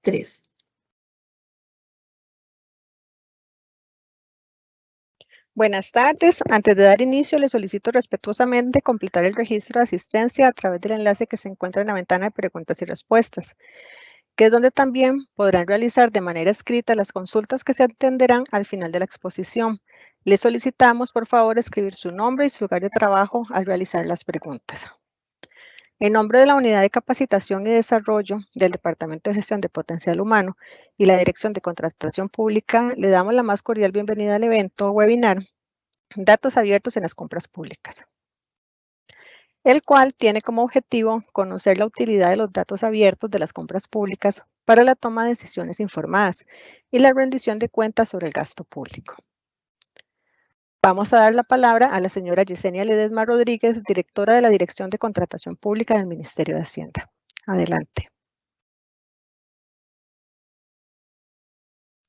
3. Buenas tardes. Antes de dar inicio, le solicito respetuosamente completar el registro de asistencia a través del enlace que se encuentra en la ventana de preguntas y respuestas, que es donde también podrán realizar de manera escrita las consultas que se atenderán al final de la exposición. Le solicitamos, por favor, escribir su nombre y su lugar de trabajo al realizar las preguntas. En nombre de la Unidad de Capacitación y Desarrollo del Departamento de Gestión de Potencial Humano y la Dirección de Contratación Pública, le damos la más cordial bienvenida al evento webinar Datos abiertos en las compras públicas, el cual tiene como objetivo conocer la utilidad de los datos abiertos de las compras públicas para la toma de decisiones informadas y la rendición de cuentas sobre el gasto público. Vamos a dar la palabra a la señora Yesenia Ledesma Rodríguez, directora de la Dirección de Contratación Pública del Ministerio de Hacienda. Adelante.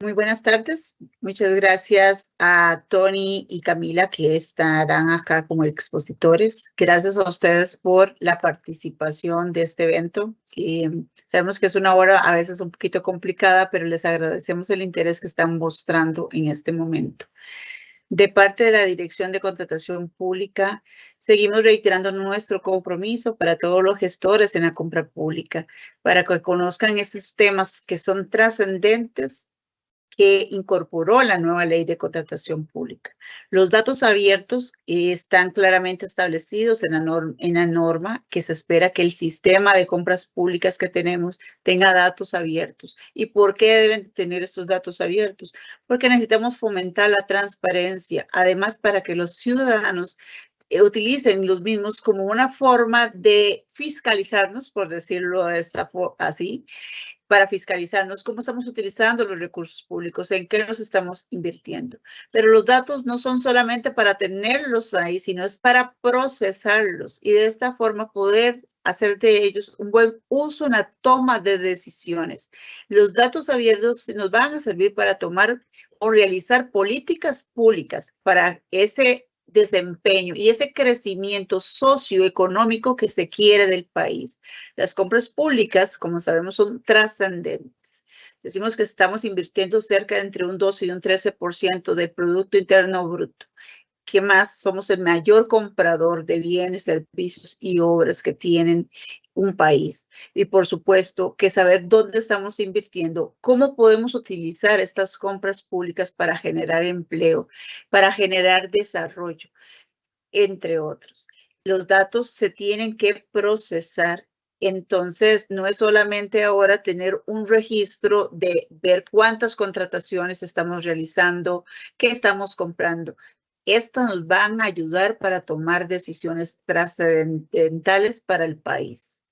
Muy buenas tardes. Muchas gracias a Tony y Camila que estarán acá como expositores. Gracias a ustedes por la participación de este evento. Sabemos que es una hora a veces un poquito complicada, pero les agradecemos el interés que están mostrando en este momento. De parte de la Dirección de Contratación Pública, seguimos reiterando nuestro compromiso para todos los gestores en la compra pública, para que conozcan estos temas que son trascendentes que incorporó la nueva ley de contratación pública. Los datos abiertos están claramente establecidos en la norma que se espera que el sistema de compras públicas que tenemos tenga datos abiertos. ¿Y por qué deben tener estos datos abiertos? Porque necesitamos fomentar la transparencia, además para que los ciudadanos utilicen los mismos como una forma de fiscalizarnos, por decirlo así, para fiscalizarnos cómo estamos utilizando los recursos públicos, en qué nos estamos invirtiendo. Pero los datos no son solamente para tenerlos ahí, sino es para procesarlos y de esta forma poder hacer de ellos un buen uso en la toma de decisiones. Los datos abiertos nos van a servir para tomar o realizar políticas públicas para ese desempeño y ese crecimiento socioeconómico que se quiere del país. Las compras públicas, como sabemos, son trascendentes. Decimos que estamos invirtiendo cerca de entre un 12 y un 13% del Producto Interno Bruto. ¿Qué más? Somos el mayor comprador de bienes, servicios y obras que tienen un país. Y por supuesto que saber dónde estamos invirtiendo, cómo podemos utilizar estas compras públicas para generar empleo, para generar desarrollo, entre otros. Los datos se tienen que procesar. Entonces, no es solamente ahora tener un registro de ver cuántas contrataciones estamos realizando, qué estamos comprando. Estas nos van a ayudar para tomar decisiones trascendentales para el país.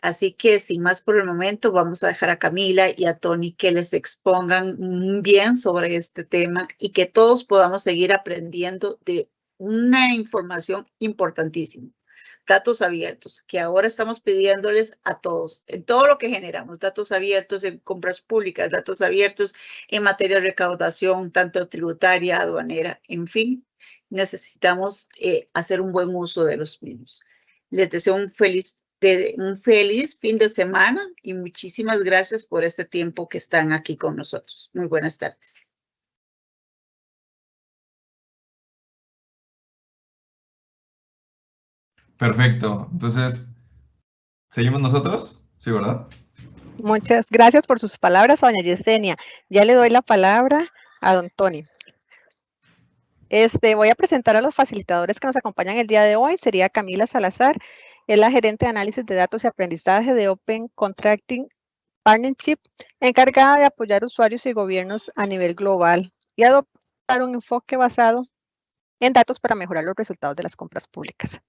Así que, sin más por el momento, vamos a dejar a Camila y a Tony que les expongan bien sobre este tema y que todos podamos seguir aprendiendo de una información importantísima. Datos abiertos, que ahora estamos pidiéndoles a todos, en todo lo que generamos, datos abiertos en compras públicas, datos abiertos en materia de recaudación, tanto tributaria, aduanera, en fin, necesitamos hacer un buen uso de los mismos. Les deseo un feliz fin de semana y muchísimas gracias por este tiempo que están aquí con nosotros. Muy buenas tardes. Perfecto. Entonces, ¿seguimos nosotros? Sí, ¿verdad? Muchas gracias por sus palabras, doña Yesenia. Ya le doy la palabra a don Tony. Voy a presentar a los facilitadores que nos acompañan el día de hoy. Sería Camila Salazar, es la gerente de análisis de datos y aprendizaje de Open Contracting Partnership, encargada de apoyar usuarios y gobiernos a nivel global y adoptar un enfoque basado en datos para mejorar los resultados de las compras públicas.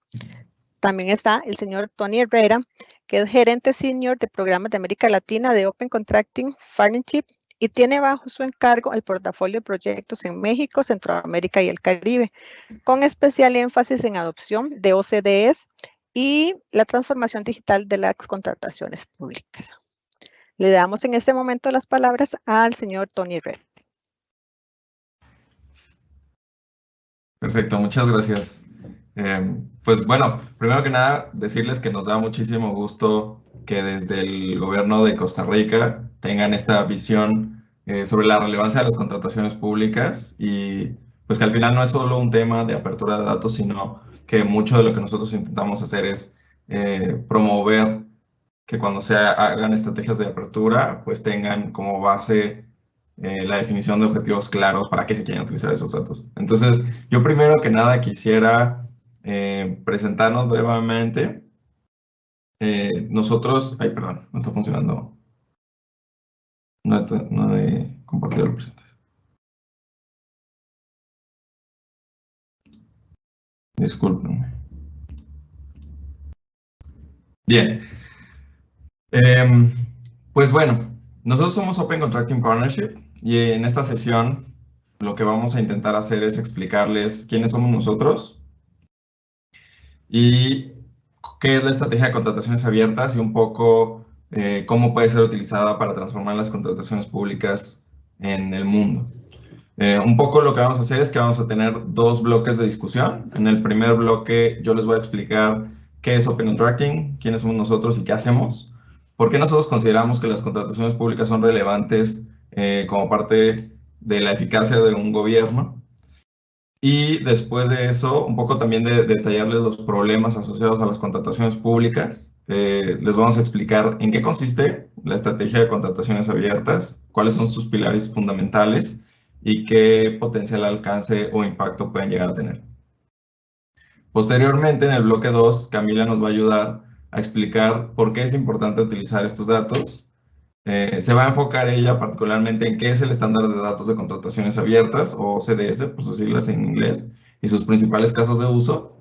También está el señor Tony Herrera, que es gerente senior de programas de América Latina de Open Contracting Partnership y tiene bajo su encargo el portafolio de proyectos en México, Centroamérica y el Caribe, con especial énfasis en adopción de OCDEs y la transformación digital de las contrataciones públicas. Le damos en este momento las palabras al señor Tony Herrera. Perfecto, muchas gracias. Pues bueno, primero que nada, decirles que nos da muchísimo gusto que desde el gobierno de Costa Rica tengan esta visión sobre la relevancia de las contrataciones públicas y pues que al final no es solo un tema de apertura de datos, sino que mucho de lo que nosotros intentamos hacer es promover que cuando se hagan estrategias de apertura, pues tengan como base la definición de objetivos claros para qué se quieren utilizar esos datos. Entonces, yo primero que nada quisiera presentarnos brevemente. Nosotros, ay, perdón, no está funcionando. No he compartido la presentación. Discúlpenme. Bien. Pues bueno, nosotros somos Open Contracting Partnership y en esta sesión lo que vamos a intentar hacer es explicarles quiénes somos nosotros y qué es la estrategia de contrataciones abiertas y un poco cómo puede ser utilizada para transformar las contrataciones públicas en el mundo. Un poco lo que vamos a hacer es que vamos a tener dos bloques de discusión. En el primer bloque yo les voy a explicar qué es Open Contracting, quiénes somos nosotros y qué hacemos. ¿Por qué nosotros consideramos que las contrataciones públicas son relevantes como parte de la eficacia de un gobierno? Y después de eso, un poco también de detallarles los problemas asociados a las contrataciones públicas. Les vamos a explicar en qué consiste la estrategia de contrataciones abiertas, cuáles son sus pilares fundamentales y qué potencial alcance o impacto pueden llegar a tener. Posteriormente, en el bloque 2, Camila nos va a ayudar a explicar por qué es importante utilizar estos datos. Se va a enfocar ella particularmente en qué es el estándar de datos de contrataciones abiertas, o CDS, por sus siglas en inglés, y sus principales casos de uso.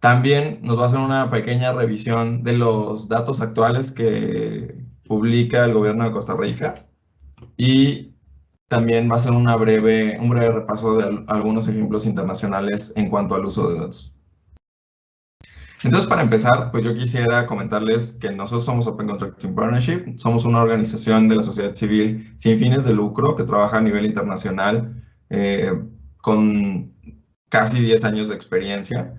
También nos va a hacer una pequeña revisión de los datos actuales que publica el gobierno de Costa Rica y también va a hacer un breve repaso de algunos ejemplos internacionales en cuanto al uso de datos. Entonces, para empezar, pues yo quisiera comentarles que nosotros somos Open Contracting Partnership, somos una organización de la sociedad civil sin fines de lucro que trabaja a nivel internacional con casi 10 años de experiencia.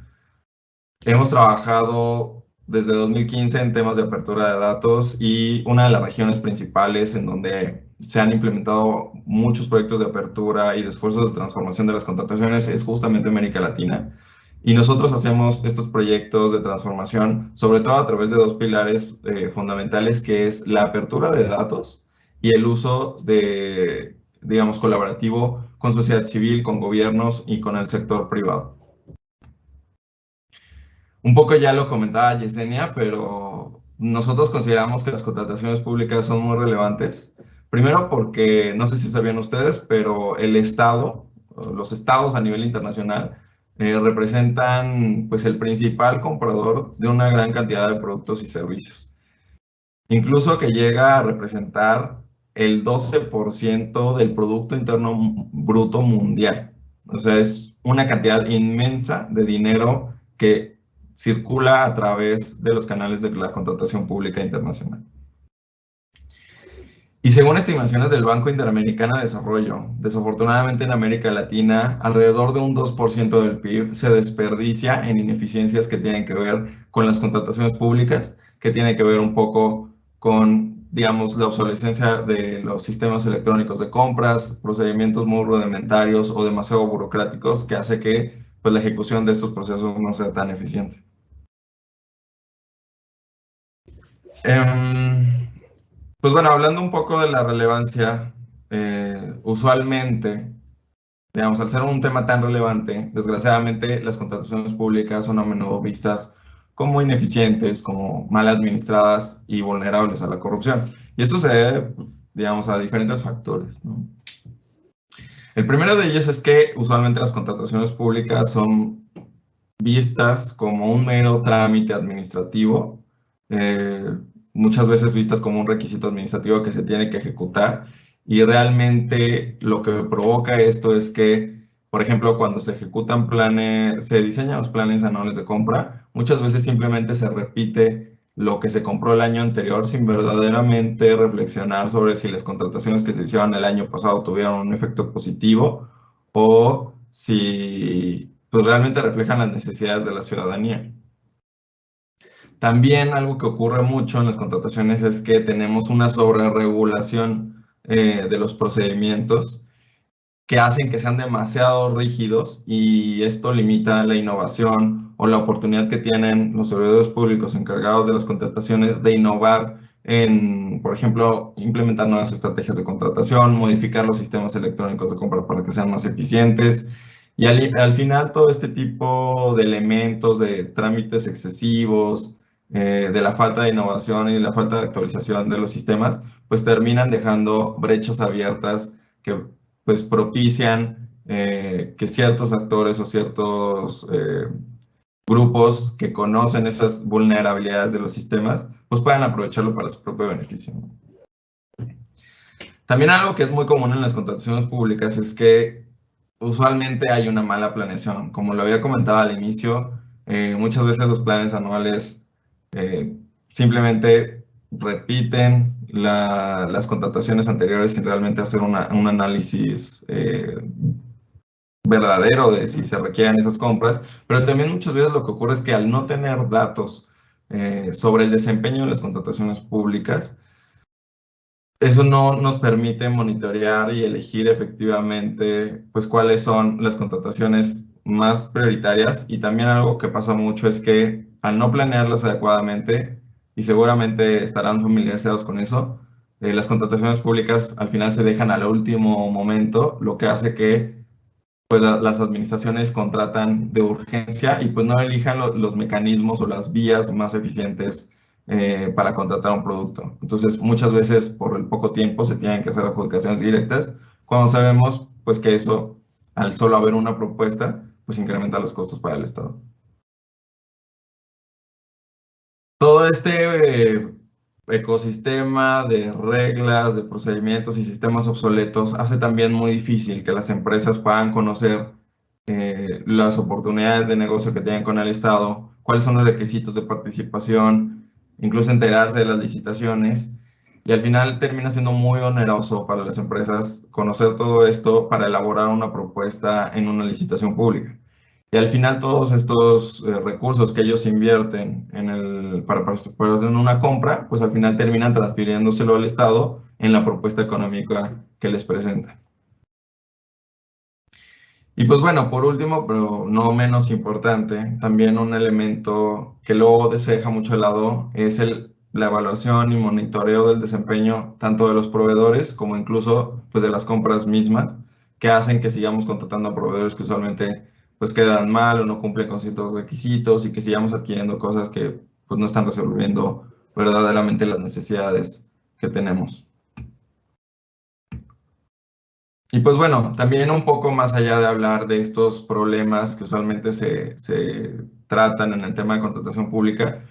Hemos trabajado desde 2015 en temas de apertura de datos y una de las regiones principales en donde se han implementado muchos proyectos de apertura y de esfuerzos de transformación de las contrataciones es justamente América Latina. Y nosotros hacemos estos proyectos de transformación, sobre todo a través de dos pilares fundamentales, que es la apertura de datos y el uso de, digamos, colaborativo con sociedad civil, con gobiernos y con el sector privado. Un poco ya lo comentaba Yesenia, pero nosotros consideramos que las contrataciones públicas son muy relevantes. Primero porque, no sé si sabían ustedes, pero el Estado, los estados a nivel internacional, representan pues el principal comprador de una gran cantidad de productos y servicios. Incluso que llega a representar el 12% del Producto Interno Bruto mundial. O sea, es una cantidad inmensa de dinero que circula a través de los canales de la contratación pública internacional. Y según estimaciones del Banco Interamericano de Desarrollo, desafortunadamente en América Latina, alrededor de un 2% del PIB se desperdicia en ineficiencias que tienen que ver con las contrataciones públicas, que tienen que ver un poco con, digamos, la obsolescencia de los sistemas electrónicos de compras, procedimientos muy rudimentarios o demasiado burocráticos, que hace que pues, la ejecución de estos procesos no sea tan eficiente. Pues bueno, hablando un poco de la relevancia, usualmente, digamos, al ser un tema tan relevante, desgraciadamente las contrataciones públicas son a menudo vistas como ineficientes, como mal administradas y vulnerables a la corrupción. Y esto se debe, digamos, a diferentes factores, ¿no? El primero de ellos es que usualmente las contrataciones públicas son vistas como un mero trámite administrativo, muchas veces vistas como un requisito administrativo que se tiene que ejecutar, y realmente lo que provoca esto es que, por ejemplo, cuando se ejecutan planes, se diseñan los planes anuales de compra, muchas veces simplemente se repite lo que se compró el año anterior sin verdaderamente reflexionar sobre si las contrataciones que se hicieron el año pasado tuvieron un efecto positivo o si pues realmente reflejan las necesidades de la ciudadanía. También algo que ocurre mucho en las contrataciones es que tenemos una sobreregulación de los procedimientos que hacen que sean demasiado rígidos, y esto limita la innovación o la oportunidad que tienen los servidores públicos encargados de las contrataciones de innovar en, por ejemplo, implementar nuevas estrategias de contratación, modificar los sistemas electrónicos de compra para que sean más eficientes. Y al final todo este tipo de elementos, de trámites excesivos, de la falta de innovación y de la falta de actualización de los sistemas, pues terminan dejando brechas abiertas que pues propician que ciertos actores o ciertos grupos que conocen esas vulnerabilidades de los sistemas, pues puedan aprovecharlo para su propio beneficio. También algo que es muy común en las contrataciones públicas es que usualmente hay una mala planeación. Como lo había comentado al inicio, muchas veces los planes anuales simplemente repiten las contrataciones anteriores sin realmente hacer un análisis verdadero de si se requieren esas compras, pero también muchas veces lo que ocurre es que al no tener datos sobre el desempeño de las contrataciones públicas, eso no nos permite monitorear y elegir efectivamente pues cuáles son las contrataciones más prioritarias. Y también algo que pasa mucho es que al no planearlas adecuadamente, y seguramente estarán familiarizados con eso, las contrataciones públicas al final se dejan al último momento, lo que hace que pues las administraciones contratan de urgencia y pues no elijan los mecanismos o las vías más eficientes para contratar un producto. Entonces, muchas veces por el poco tiempo se tienen que hacer adjudicaciones directas, cuando sabemos pues que eso, al solo haber una propuesta, pues incrementa los costos para el Estado. Todo este ecosistema de reglas, de procedimientos y sistemas obsoletos hace también muy difícil que las empresas puedan conocer las oportunidades de negocio que tienen con el Estado, cuáles son los requisitos de participación, incluso enterarse de las licitaciones. Y al final termina siendo muy oneroso para las empresas conocer todo esto para elaborar una propuesta en una licitación pública. Y al final todos estos recursos que ellos invierten para participar en una compra, pues al final terminan transfiriéndoselo al Estado en la propuesta económica que les presenta. Y pues bueno, por último, pero no menos importante, también un elemento que luego se deja mucho de lado es la evaluación y monitoreo del desempeño tanto de los proveedores como incluso pues de las compras mismas, que hacen que sigamos contratando a proveedores que usualmente pues quedan mal o no cumplen con ciertos requisitos, y que sigamos adquiriendo cosas que pues no están resolviendo verdaderamente las necesidades que tenemos. Y pues bueno, también un poco más allá de hablar de estos problemas que usualmente se tratan en el tema de contratación pública,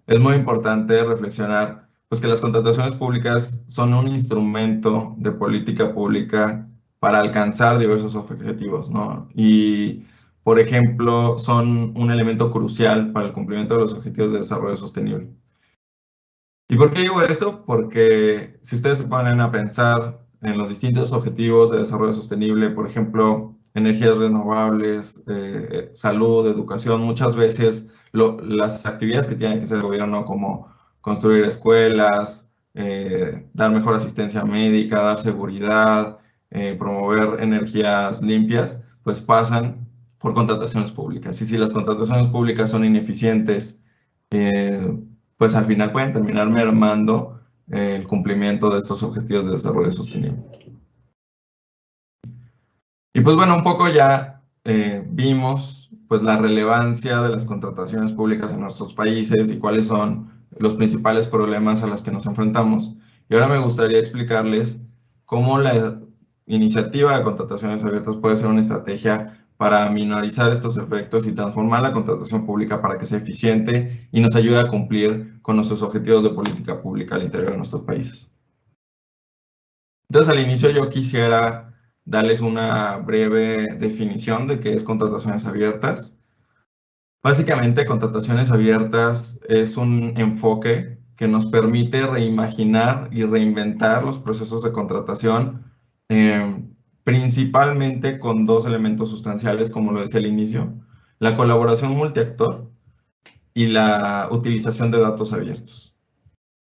es muy importante reflexionar pues que las contrataciones públicas son un instrumento de política pública para alcanzar diversos objetivos, ¿no? Y, por ejemplo, son un elemento crucial para el cumplimiento de los objetivos de desarrollo sostenible. ¿Y por qué digo esto? Porque si ustedes se ponen a pensar en los distintos objetivos de desarrollo sostenible, por ejemplo, energías renovables, salud, educación, muchas veces las actividades que tiene que hacer el gobierno, como construir escuelas, dar mejor asistencia médica, dar seguridad, promover energías limpias, pues pasan por contrataciones públicas. Y si las contrataciones públicas son ineficientes, pues al final pueden terminar mermando el cumplimiento de estos objetivos de desarrollo sostenible. Y pues bueno, un poco ya vimos pues la relevancia de las contrataciones públicas en nuestros países y cuáles son los principales problemas a los que nos enfrentamos. Y ahora me gustaría explicarles cómo la iniciativa de contrataciones abiertas puede ser una estrategia para minorizar estos efectos y transformar la contratación pública para que sea eficiente y nos ayude a cumplir con nuestros objetivos de política pública al interior de nuestros países. Entonces, al inicio yo quisiera darles una breve definición de qué es contrataciones abiertas. Básicamente, contrataciones abiertas es un enfoque que nos permite reimaginar y reinventar los procesos de contratación, principalmente con dos elementos sustanciales, como lo decía al inicio: la colaboración multiactor y la utilización de datos abiertos.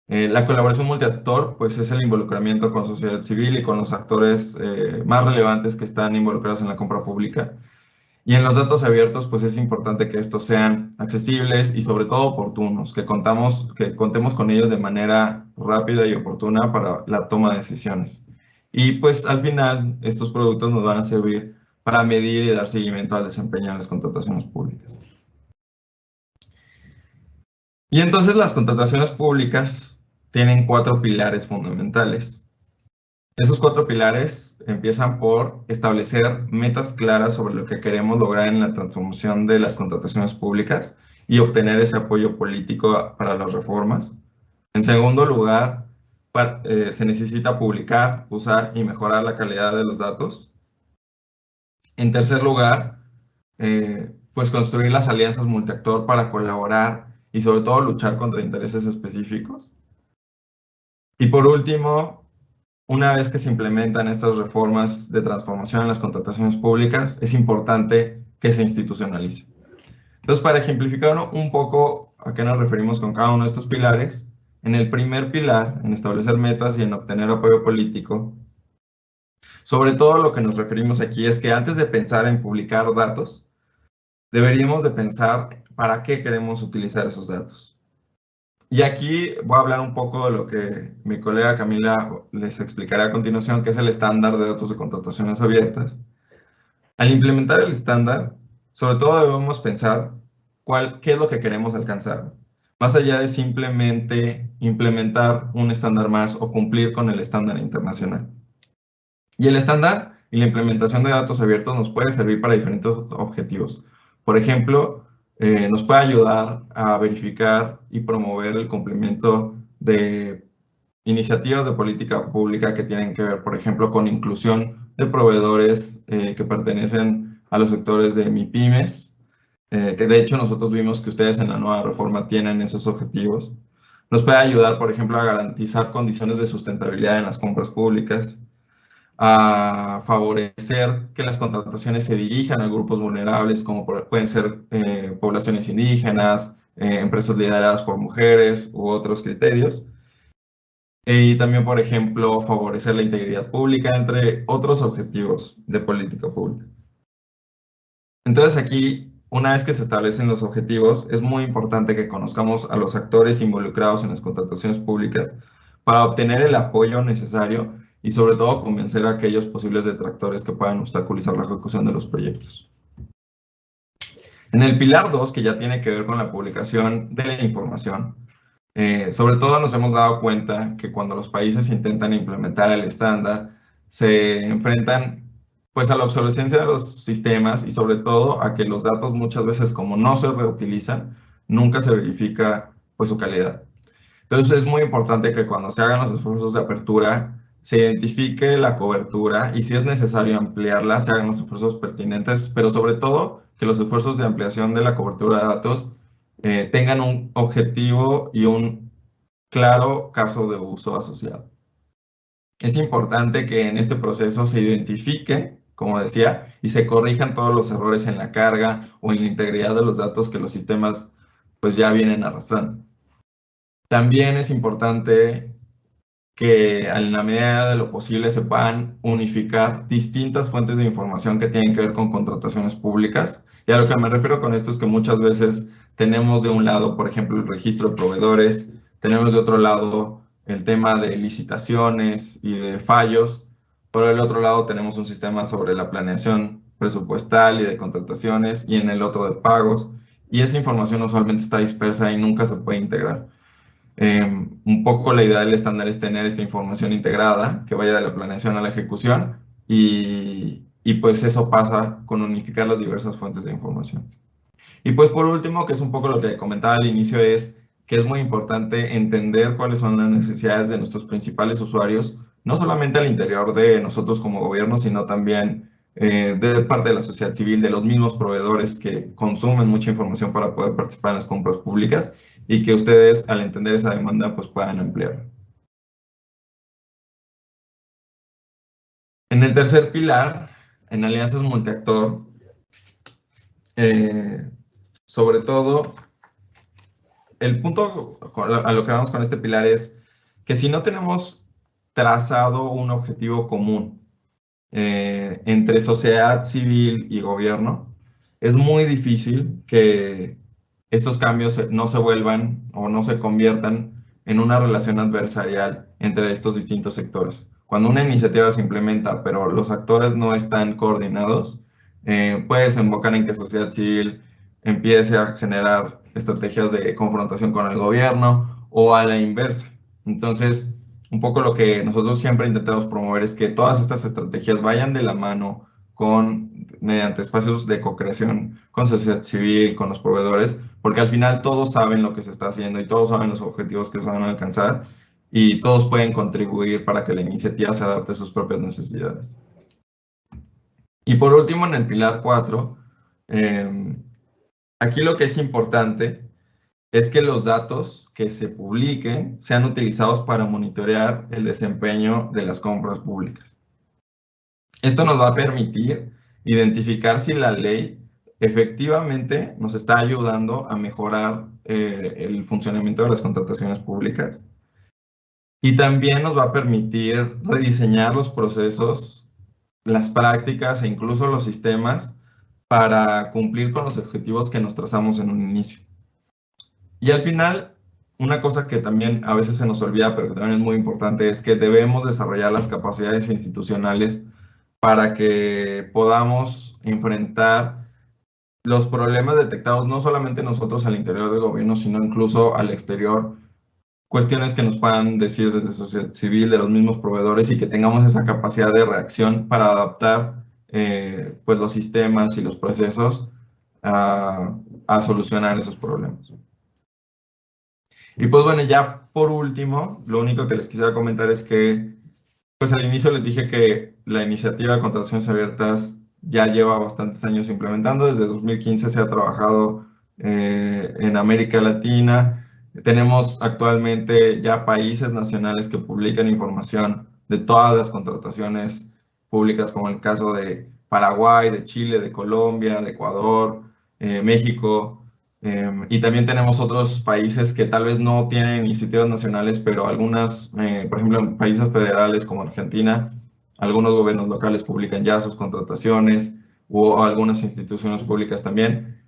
La colaboración multiactor, pues es el involucramiento con sociedad civil y con los actores más relevantes que están involucrados en la compra pública. Y en los datos abiertos, pues es importante que estos sean accesibles y sobre todo oportunos, que contemos con ellos de manera rápida y oportuna para la toma de decisiones. Y pues al final, estos productos nos van a servir para medir y dar seguimiento al desempeño de las contrataciones públicas. Y entonces las contrataciones públicas tienen 4 pilares fundamentales. Esos 4 pilares empiezan por establecer metas claras sobre lo que queremos lograr en la transformación de las contrataciones públicas y obtener ese apoyo político para las reformas. En segundo lugar, se necesita publicar, usar y mejorar la calidad de los datos. En tercer lugar, pues construir las alianzas multiactor para colaborar y sobre todo luchar contra intereses específicos. Y por último, una vez que se implementan estas reformas de transformación en las contrataciones públicas, es importante que se institucionalice. Entonces, para ejemplificar un poco a qué nos referimos con cada uno de estos pilares, en el primer pilar, en establecer metas y en obtener apoyo político, sobre todo lo que nos referimos aquí es que antes de pensar en publicar datos, deberíamos de pensar para qué queremos utilizar esos datos. Y aquí voy a hablar un poco de lo que mi colega Camila les explicará a continuación, que es el estándar de datos de contrataciones abiertas. Al implementar el estándar, sobre todo debemos pensar qué es lo que queremos alcanzar, más allá de simplemente implementar un estándar más o cumplir con el estándar internacional. Y el estándar y la implementación de datos abiertos nos puede servir para diferentes objetivos. Por ejemplo, nos puede ayudar a verificar y promover el cumplimiento de iniciativas de política pública que tienen que ver, por ejemplo, con inclusión de proveedores que pertenecen a los sectores de MIPYMES, que de hecho nosotros vimos que ustedes en la nueva reforma tienen esos objetivos. Nos puede ayudar, por ejemplo, a garantizar condiciones de sustentabilidad en las compras públicas, a favorecer que las contrataciones se dirijan a grupos vulnerables, como pueden ser poblaciones indígenas, empresas lideradas por mujeres u otros criterios. Y también, por ejemplo, favorecer la integridad pública, entre otros objetivos de política pública. Entonces aquí, una vez que se establecen los objetivos, es muy importante que conozcamos a los actores involucrados en las contrataciones públicas para obtener el apoyo necesario y sobre todo convencer a aquellos posibles detractores que puedan obstaculizar la ejecución de los proyectos. En el pilar 2, que ya tiene que ver con la publicación de la información, sobre todo nos hemos dado cuenta que cuando los países intentan implementar el estándar, se enfrentan pues a la obsolescencia de los sistemas y sobre todo a que los datos muchas veces, como no se reutilizan, nunca se verifica pues su calidad. Entonces es muy importante que cuando se hagan los esfuerzos de apertura, se identifique la cobertura y si es necesario ampliarla, se hagan los esfuerzos pertinentes, pero sobre todo que los esfuerzos de ampliación de la cobertura de datos tengan un objetivo y un claro caso de uso asociado. Es importante que en este proceso se identifique, como decía, y se corrijan todos los errores en la carga o en la integridad de los datos que los sistemas pues ya vienen arrastrando. También es importante que en la medida de lo posible se puedan unificar distintas fuentes de información que tienen que ver con contrataciones públicas. Y a lo que me refiero con esto es que muchas veces tenemos de un lado, por ejemplo, el registro de proveedores, tenemos de otro lado el tema de licitaciones y de fallos. Por el otro lado tenemos un sistema sobre la planeación presupuestal y de contrataciones y en el otro de pagos. Y esa información usualmente está dispersa y nunca se puede integrar. Un poco la idea del estándar es tener esta información integrada que vaya de la planeación a la ejecución y pues eso pasa con unificar las diversas fuentes de información. Y pues por último, que es un poco lo que comentaba al inicio, es que es muy importante entender cuáles son las necesidades de nuestros principales usuarios, no solamente al interior de nosotros como gobierno, sino también de parte de la sociedad civil, de los mismos proveedores que consumen mucha información para poder participar en las compras públicas y que ustedes, al entender esa demanda, pues puedan ampliar. En el tercer pilar, en alianzas multiactor, sobre todo el punto a lo que vamos con este pilar es que si no tenemos trazado un objetivo común entre sociedad civil y gobierno, es muy difícil que estos cambios no se vuelvan o no se conviertan en una relación adversarial entre estos distintos sectores. Cuando una iniciativa se implementa, pero los actores no están coordinados, puede desembocar en que sociedad civil empiece a generar estrategias de confrontación con el gobierno o a la inversa. Entonces, un poco lo que nosotros siempre intentamos promover es que todas estas estrategias vayan de la mano mediante espacios de co-creación con sociedad civil, con los proveedores, porque al final todos saben lo que se está haciendo y todos saben los objetivos que se van a alcanzar y todos pueden contribuir para que la iniciativa se adapte a sus propias necesidades. Y por último, en el pilar 4, aquí lo que es importante es que los datos que se publiquen sean utilizados para monitorear el desempeño de las compras públicas. Esto nos va a permitir identificar si la ley efectivamente nos está ayudando a mejorar el funcionamiento de las contrataciones públicas. Y también nos va a permitir rediseñar los procesos, las prácticas e incluso los sistemas para cumplir con los objetivos que nos trazamos en un inicio. Y al final, una cosa que también a veces se nos olvida, pero que también es muy importante, es que debemos desarrollar las capacidades institucionales para que podamos enfrentar los problemas detectados no solamente nosotros al interior del gobierno, sino incluso al exterior, cuestiones que nos puedan decir desde sociedad civil, de los mismos proveedores, y que tengamos esa capacidad de reacción para adaptar pues los sistemas y los procesos a solucionar esos problemas. Y pues bueno, ya por último, lo único que les quisiera comentar es que pues al inicio les dije que la iniciativa de contrataciones abiertas ya lleva bastantes años implementando. Desde 2015 se ha trabajado en América Latina. Tenemos actualmente ya países nacionales que publican información de todas las contrataciones públicas, como el caso de Paraguay, de Chile, de Colombia, de Ecuador, México. Y también tenemos otros países que tal vez no tienen iniciativas nacionales, pero algunas, por ejemplo, en países federales como Argentina, algunos gobiernos locales publican ya sus contrataciones o algunas instituciones públicas también.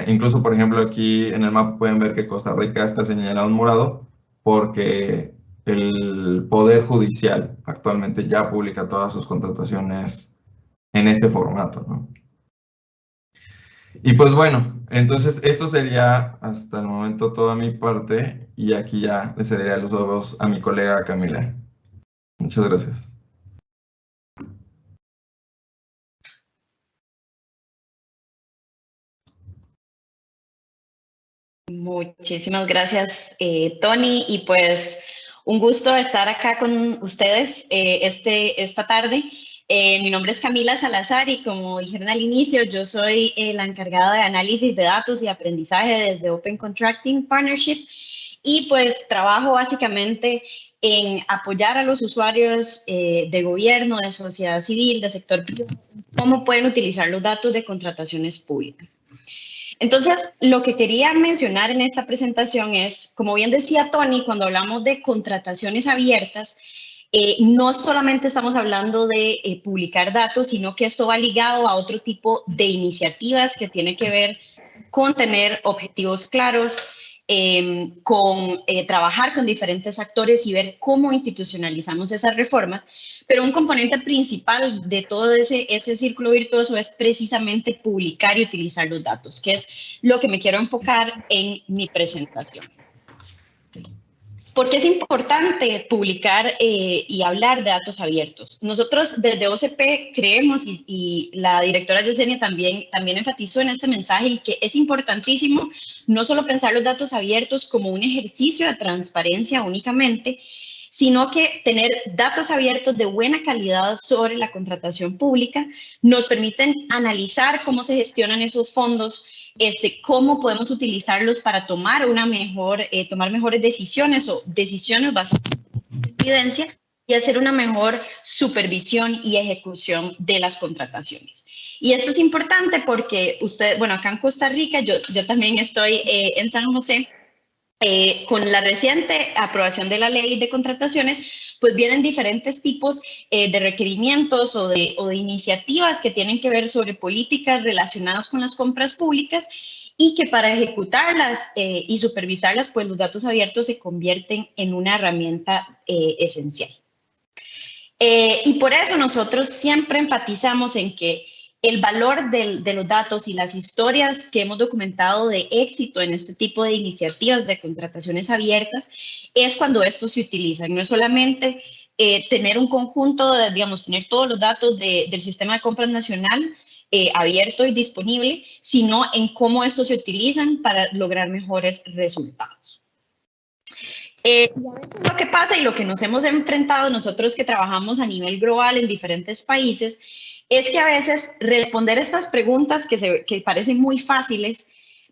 Incluso, por ejemplo, aquí en el mapa pueden ver que Costa Rica está señalado en morado porque el Poder Judicial actualmente ya publica todas sus contrataciones en este formato, ¿no? Y pues bueno, entonces esto sería hasta el momento toda mi parte y aquí ya le cederé los ojos a mi colega Camila. Muchas gracias. Muchísimas gracias, Tony, y pues un gusto estar acá con ustedes esta tarde. Mi nombre es Camila Salazar y como dijeron al inicio, yo soy la encargada de análisis de datos y aprendizaje desde Open Contracting Partnership y pues trabajo básicamente en apoyar a los usuarios de gobierno, de sociedad civil, de sector privado, cómo pueden utilizar los datos de contrataciones públicas. Entonces, lo que quería mencionar en esta presentación es, como bien decía Tony, cuando hablamos de contrataciones abiertas, no solamente estamos hablando de publicar datos, sino que esto va ligado a otro tipo de iniciativas que tiene que ver con tener objetivos claros, con trabajar con diferentes actores y ver cómo institucionalizamos esas reformas. Pero un componente principal de todo ese círculo virtuoso es precisamente publicar y utilizar los datos, que es lo que me quiero enfocar en mi presentación. ¿Por qué es importante publicar y hablar de datos abiertos? Nosotros desde OCP creemos, y la directora Yesenia también enfatizó en este mensaje, que es importantísimo no solo pensar los datos abiertos como un ejercicio de transparencia únicamente, sino que tener datos abiertos de buena calidad sobre la contratación pública nos permiten analizar cómo se gestionan esos fondos, cómo podemos utilizarlos para tomar mejores decisiones o decisiones basadas en evidencia y hacer una mejor supervisión y ejecución de las contrataciones. Y esto es importante porque acá en Costa Rica, yo también estoy en San José, con la reciente aprobación de la ley de contrataciones, pues vienen diferentes tipos de requerimientos o de iniciativas que tienen que ver sobre políticas relacionadas con las compras públicas y que para ejecutarlas y supervisarlas, pues los datos abiertos se convierten en una herramienta esencial. Y por eso nosotros siempre enfatizamos en que el valor de los datos y las historias que hemos documentado de éxito en este tipo de iniciativas de contrataciones abiertas es cuando estos se utilizan. No es solamente tener un conjunto, digamos, tener todos los datos del sistema de compras nacional abierto y disponible, sino en cómo estos se utilizan para lograr mejores resultados. Y a veces lo que pasa y lo que nos hemos enfrentado nosotros que trabajamos a nivel global en diferentes países es que a veces responder estas preguntas que parecen muy fáciles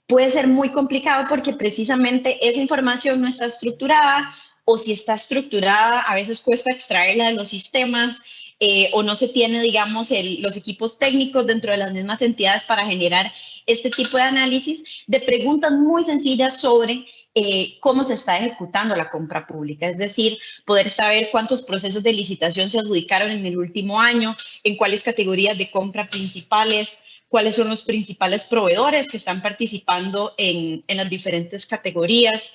puede ser muy complicado porque precisamente esa información no está estructurada o si está estructurada a veces cuesta extraerla de los sistemas o no se tiene, digamos, los equipos técnicos dentro de las mismas entidades para generar este tipo de análisis de preguntas muy sencillas sobre cómo se está ejecutando la compra pública, es decir, poder saber cuántos procesos de licitación se adjudicaron en el último año, en cuáles categorías de compra principales, cuáles son los principales proveedores que están participando en las diferentes categorías,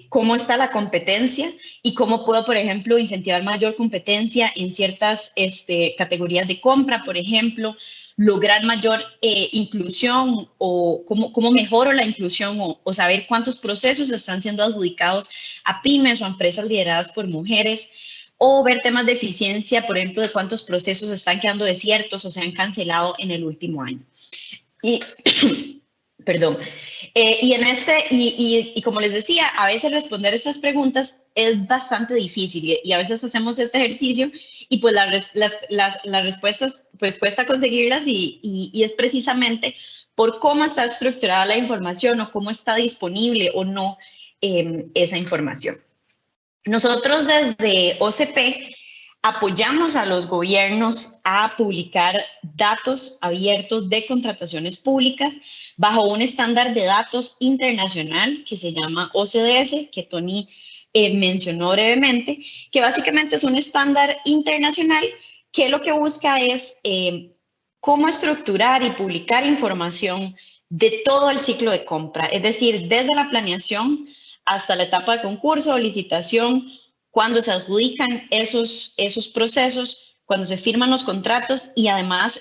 cómo está la competencia y cómo puedo, por ejemplo, incentivar mayor competencia en ciertas categorías de compra, por ejemplo, lograr mayor inclusión o cómo mejoro la inclusión o saber cuántos procesos están siendo adjudicados a pymes o a empresas lideradas por mujeres o ver temas de eficiencia, por ejemplo, de cuántos procesos están quedando desiertos o se han cancelado en el último año. Y, perdón. Y como les decía, a veces responder estas preguntas es bastante difícil y a veces hacemos este ejercicio y pues las respuestas pues cuesta conseguirlas y es precisamente por cómo está estructurada la información o cómo está disponible o no esa información. Nosotros desde OCP apoyamos a los gobiernos a publicar datos abiertos de contrataciones públicas bajo un estándar de datos internacional que se llama OCDS, que Tony mencionó brevemente, que básicamente es un estándar internacional que lo que busca es cómo estructurar y publicar información de todo el ciclo de compra, es decir, desde la planeación hasta la etapa de concurso o licitación, cuando se adjudican esos procesos, cuando se firman los contratos y además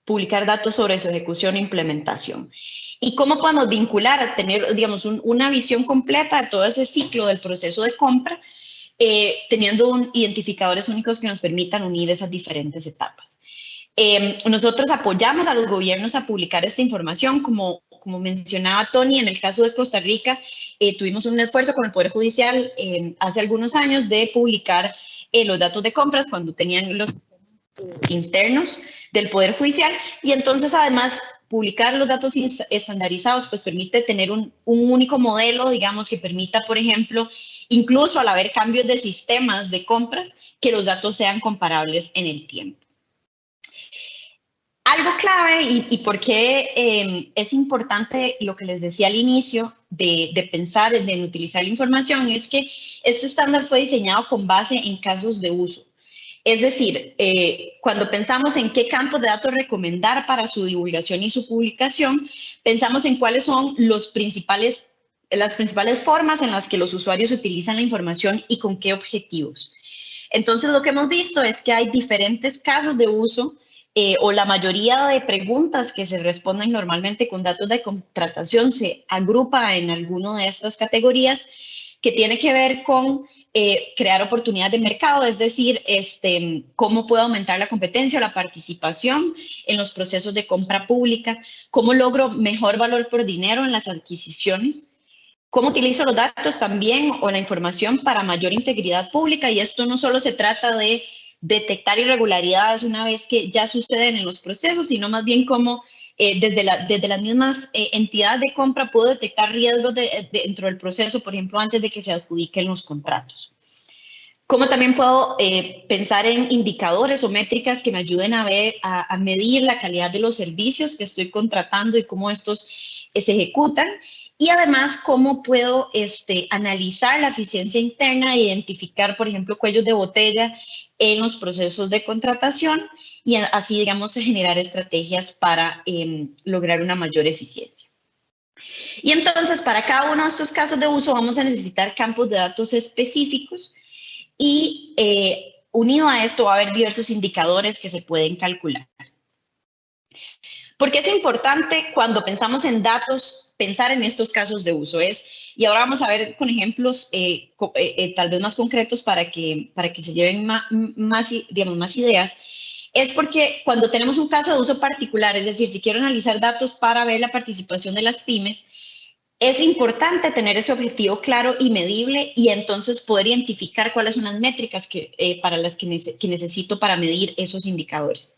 publicar datos sobre su ejecución e implementación. Y cómo podemos vincular, tener, digamos, una visión completa de todo ese ciclo del proceso de compra, teniendo identificadores únicos que nos permitan unir esas diferentes etapas. Nosotros apoyamos a los gobiernos a publicar esta información, como mencionaba Tony, en el caso de Costa Rica, tuvimos un esfuerzo con el Poder Judicial hace algunos años de publicar los datos de compras cuando tenían los internos del Poder Judicial y entonces además publicar los datos estandarizados pues permite tener un único modelo, digamos, que permita, por ejemplo, incluso al haber cambios de sistemas de compras, que los datos sean comparables en el tiempo. Algo clave y por qué es importante lo que les decía al inicio de pensar en utilizar la información es que este estándar fue diseñado con base en casos de uso. Es decir, cuando pensamos en qué campos de datos recomendar para su divulgación y su publicación, pensamos en cuáles son las principales formas en las que los usuarios utilizan la información y con qué objetivos. Entonces, lo que hemos visto es que hay diferentes casos de uso o la mayoría de preguntas que se responden normalmente con datos de contratación se agrupa en alguna de estas categorías que tiene que ver con crear oportunidades de mercado, es decir, cómo puedo aumentar la competencia o la participación en los procesos de compra pública, cómo logro mejor valor por dinero en las adquisiciones, cómo utilizo los datos también o la información para mayor integridad pública, y esto no solo se trata de detectar irregularidades una vez que ya suceden en los procesos, sino más bien cómo desde las mismas entidades de compra puedo detectar riesgos dentro del proceso, por ejemplo, antes de que se adjudiquen los contratos. Cómo también puedo pensar en indicadores o métricas que me ayuden a medir la calidad de los servicios que estoy contratando y cómo estos se ejecutan. Y además, cómo puedo analizar la eficiencia interna e identificar, por ejemplo, cuellos de botella en los procesos de contratación y así, digamos, generar estrategias para lograr una mayor eficiencia. Y entonces, para cada uno de estos casos de uso vamos a necesitar campos de datos específicos y unido a esto va a haber diversos indicadores que se pueden calcular. ¿Por qué es importante cuando pensamos en datos pensar en estos casos de uso? Y ahora vamos a ver con ejemplos tal vez más concretos para que se lleven más ideas. Es porque cuando tenemos un caso de uso particular, es decir, si quiero analizar datos para ver la participación de las pymes, es importante tener ese objetivo claro y medible y entonces poder identificar cuáles son las métricas para las que necesito para medir esos indicadores.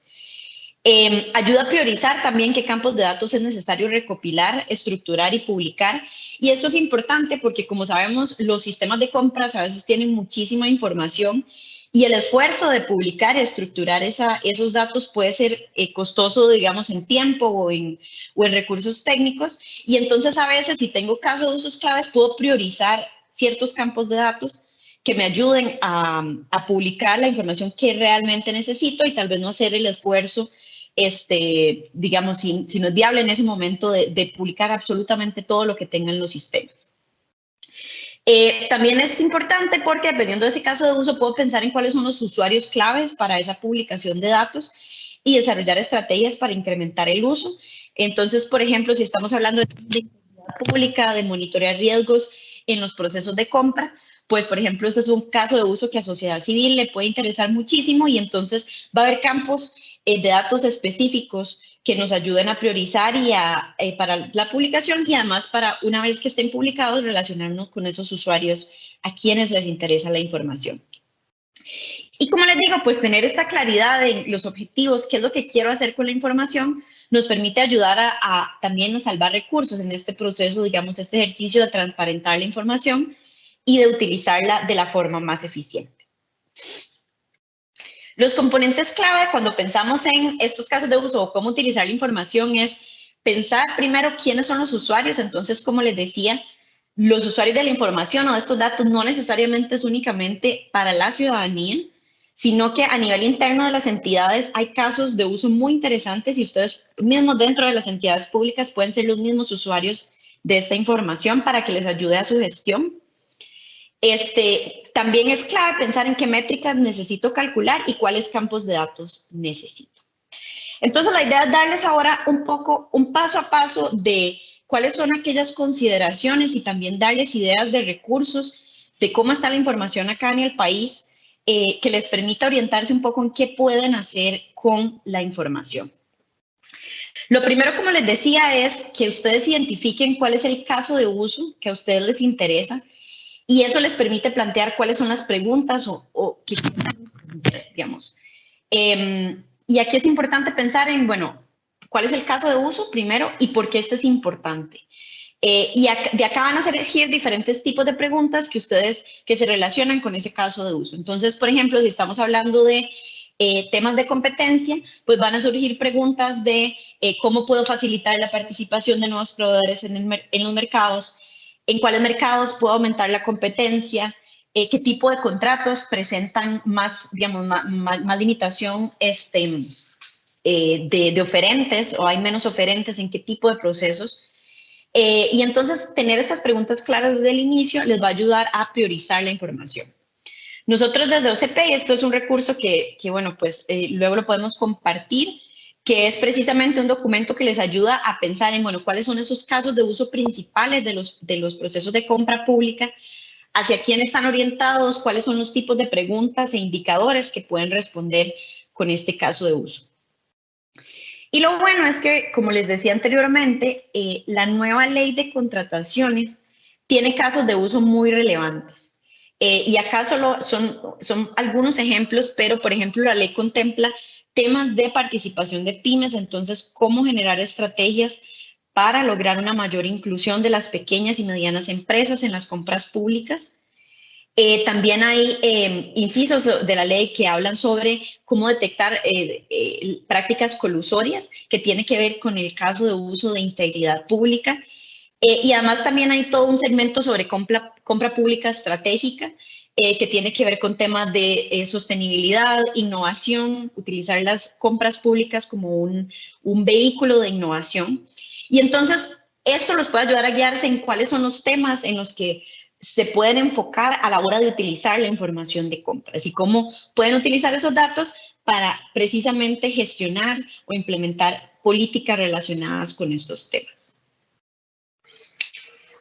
Ayuda a priorizar también qué campos de datos es necesario recopilar, estructurar y publicar. Y esto es importante porque, como sabemos, los sistemas de compras a veces tienen muchísima información y el esfuerzo de publicar y estructurar esos datos puede ser costoso, digamos, en tiempo o en recursos técnicos. Y entonces, a veces, si tengo casos de usos claves, puedo priorizar ciertos campos de datos que me ayuden a publicar la información que realmente necesito y tal vez no hacer el esfuerzo, digamos, si no es viable en ese momento de publicar absolutamente todo lo que tengan los sistemas. También es importante porque dependiendo de ese caso de uso puedo pensar en cuáles son los usuarios claves para esa publicación de datos y desarrollar estrategias para incrementar el uso. Entonces, por ejemplo, si estamos hablando de seguridad pública, de monitorear riesgos en los procesos de compra, pues, por ejemplo, este es un caso de uso que a sociedad civil le puede interesar muchísimo y entonces va a haber campos de datos específicos que nos ayuden a priorizar para la publicación y además para, una vez que estén publicados, relacionarnos con esos usuarios a quienes les interesa la información. Y como les digo, pues tener esta claridad en los objetivos, qué es lo que quiero hacer con la información, nos permite ayudar también a salvar recursos en este proceso, digamos, este ejercicio de transparentar la información y de utilizarla de la forma más eficiente. Los componentes clave cuando pensamos en estos casos de uso o cómo utilizar la información es pensar primero quiénes son los usuarios. Entonces, como les decía, los usuarios de la información o de estos datos no necesariamente es únicamente para la ciudadanía, sino que a nivel interno de las entidades hay casos de uso muy interesantes y ustedes mismos dentro de las entidades públicas pueden ser los mismos usuarios de esta información para que les ayude a su gestión. También es clave pensar en qué métricas necesito calcular y cuáles campos de datos necesito. Entonces, la idea es darles ahora un paso a paso de cuáles son aquellas consideraciones y también darles ideas de recursos de cómo está la información acá en el país que les permita orientarse un poco en qué pueden hacer con la información. Lo primero, como les decía, es que ustedes identifiquen cuál es el caso de uso que a ustedes les interesa. Y eso les permite plantear cuáles son las preguntas que digamos. Y aquí es importante pensar en, bueno, cuál es el caso de uso primero y por qué este es importante. De acá van a surgir diferentes tipos de preguntas que se relacionan con ese caso de uso. Entonces, por ejemplo, si estamos hablando de temas de competencia, pues van a surgir preguntas de cómo puedo facilitar la participación de nuevos proveedores en los mercados, en cuáles mercados puedo aumentar la competencia, qué tipo de contratos presentan más, digamos, más limitación de oferentes o hay menos oferentes, en qué tipo de procesos. Y entonces tener estas preguntas claras desde el inicio les va a ayudar a priorizar la información. Nosotros desde OCP, y esto es un recurso que bueno, pues luego lo podemos compartir, que es precisamente un documento que les ayuda a pensar en, bueno, cuáles son esos casos de uso principales de los procesos de compra pública, hacia quién están orientados, cuáles son los tipos de preguntas e indicadores que pueden responder con este caso de uso. Y lo bueno es que, como les decía anteriormente, la nueva ley de contrataciones tiene casos de uso muy relevantes. Y acá solo son algunos ejemplos, pero por ejemplo la ley contempla temas de participación de pymes, entonces cómo generar estrategias para lograr una mayor inclusión de las pequeñas y medianas empresas en las compras públicas. También hay incisos de la ley que hablan sobre cómo detectar prácticas colusorias, que tiene que ver con el caso de uso de integridad pública. Y además también hay todo un segmento sobre compra pública estratégica que tiene que ver con temas de sostenibilidad, innovación, utilizar las compras públicas como un vehículo de innovación. Y entonces esto los puede ayudar a guiarse en cuáles son los temas en los que se pueden enfocar a la hora de utilizar la información de compras y cómo pueden utilizar esos datos para precisamente gestionar o implementar políticas relacionadas con estos temas.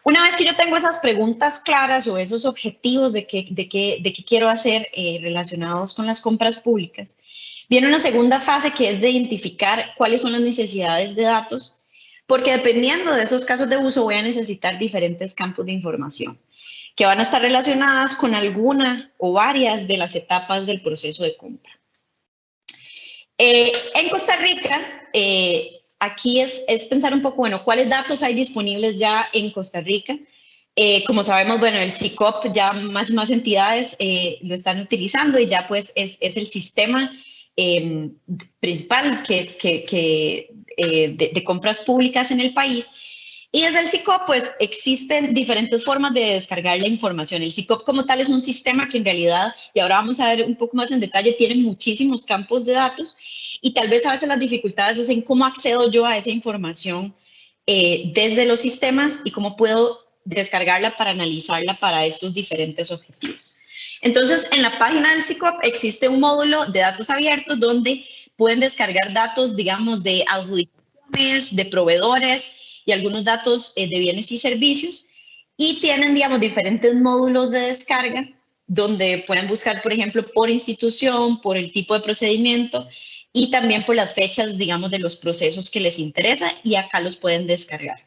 Una vez que yo tengo esas preguntas claras o esos objetivos de qué quiero hacer relacionados con las compras públicas, viene una segunda fase que es de identificar cuáles son las necesidades de datos, porque dependiendo de esos casos de uso voy a necesitar diferentes campos de información que van a estar relacionadas con alguna o varias de las etapas del proceso de compra. En Costa Rica, aquí es pensar un poco, bueno, ¿cuáles datos hay disponibles ya en Costa Rica? Como sabemos, bueno, el SICOP, ya más y más entidades lo están utilizando y ya pues es el sistema principal de compras públicas en el país. Y desde el SICOP, pues, existen diferentes formas de descargar la información. El SICOP como tal es un sistema que en realidad, y ahora vamos a ver un poco más en detalle, tiene muchísimos campos de datos y tal vez a veces las dificultades es en cómo accedo yo a esa información desde los sistemas y cómo puedo descargarla para analizarla para esos diferentes objetivos. Entonces, en la página del SICOP existe un módulo de datos abiertos donde pueden descargar datos, digamos, de adjudicaciones, de proveedores, y algunos datos de bienes y servicios, y tienen, digamos, diferentes módulos de descarga donde pueden buscar, por ejemplo, por institución, por el tipo de procedimiento y también por las fechas, digamos, de los procesos que les interesa, y acá los pueden descargar.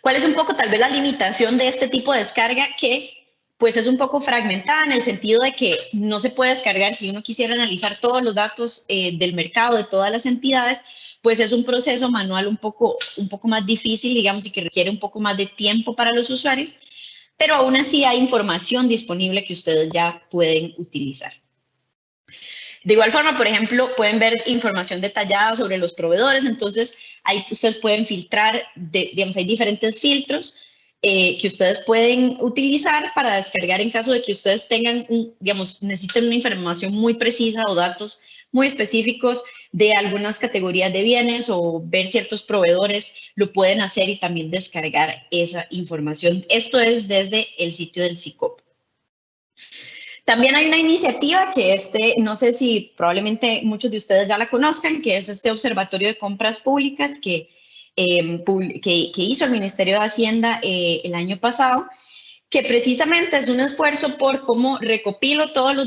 ¿Cuál es un poco tal vez la limitación de este tipo de descarga? Que pues es un poco fragmentada en el sentido de que no se puede descargar si uno quisiera analizar todos los datos del mercado de todas las entidades, pues es un proceso manual un poco más difícil, digamos, y que requiere un poco más de tiempo para los usuarios, pero aún así hay información disponible que ustedes ya pueden utilizar. De igual forma, por ejemplo, pueden ver información detallada sobre los proveedores, entonces ahí ustedes pueden filtrar, digamos, hay diferentes filtros que ustedes pueden utilizar para descargar en caso de que ustedes tengan, digamos, necesiten una información muy precisa o datos muy específicos de algunas categorías de bienes o ver ciertos proveedores, lo pueden hacer y también descargar esa información. Esto es desde el sitio del SICOP. También hay una iniciativa que no sé si probablemente muchos de ustedes ya la conozcan, que es este Observatorio de Compras Públicas que hizo el Ministerio de Hacienda el año pasado, que precisamente es un esfuerzo por cómo recopilo todos los